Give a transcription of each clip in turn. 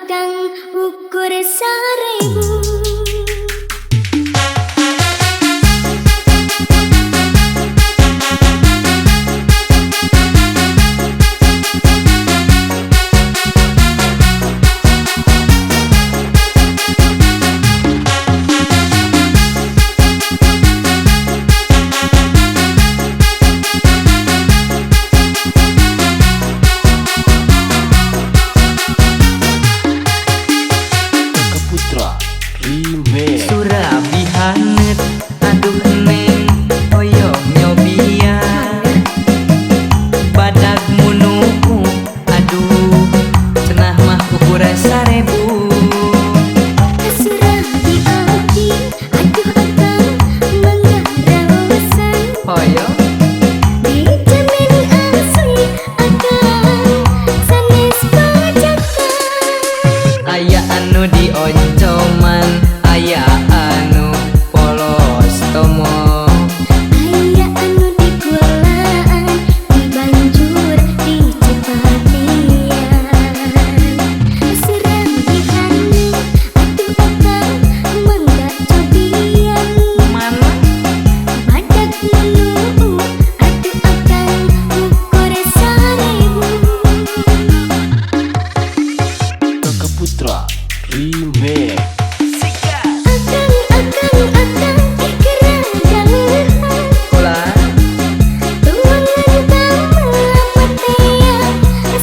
akang ukur 1000. Surabi hanet aduh neng hoyong nyobian badag munuku aduh cenah mah ukur 1000. Surabi abdi aduh akang menggarawasan Hoyo dijamin asli akang sanes pajakan. aya anu dioncoman aya anu polos tomo Aya anu dikulaan dibanjur dicepatian. Surabi hanet aduh akang mangga cobian mana badak menu aduh akang ukur 1000. Kakak Putra Remix. Akang kerajaan kula tuangan tamu patea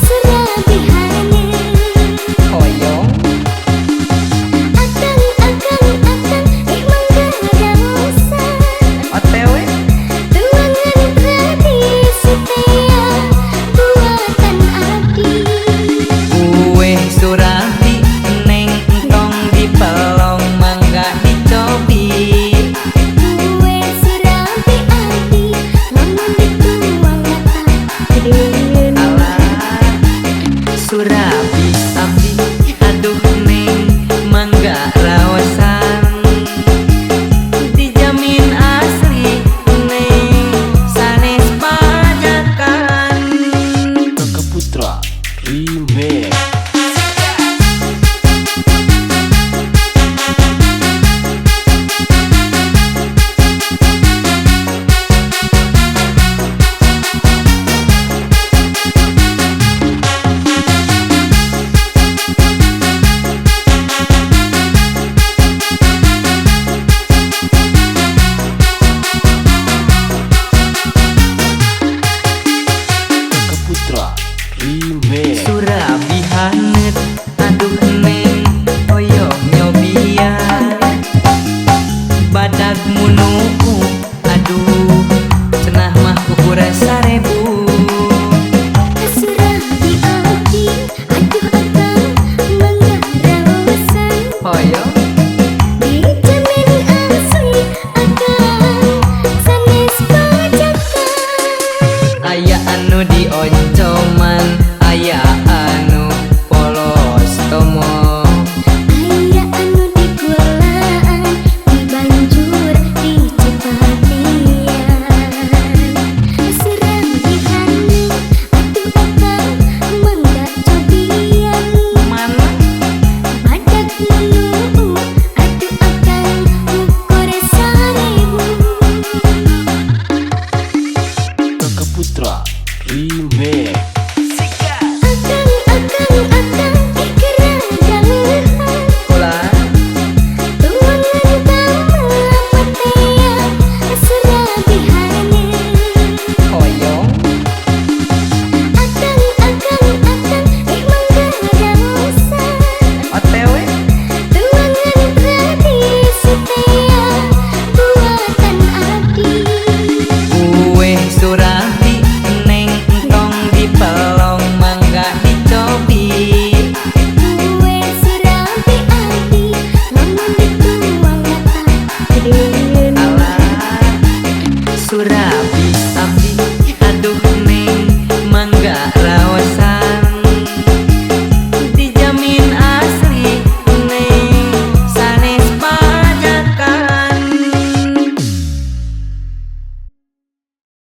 Surabi hanet. hoyong Akang menggarawasan otewe tuangan tradisi tea buatan abdi. kue Surabi neng entong dipelong mangga dicobi Kue Surabi abdi lamun dituang gedeun. alah Surabi abdi aduh neng mangga rawasan dijamin asli neng sanes pajakan. Kakak Putra Remix. Kakak Putra Remix. Surabi hanet aduh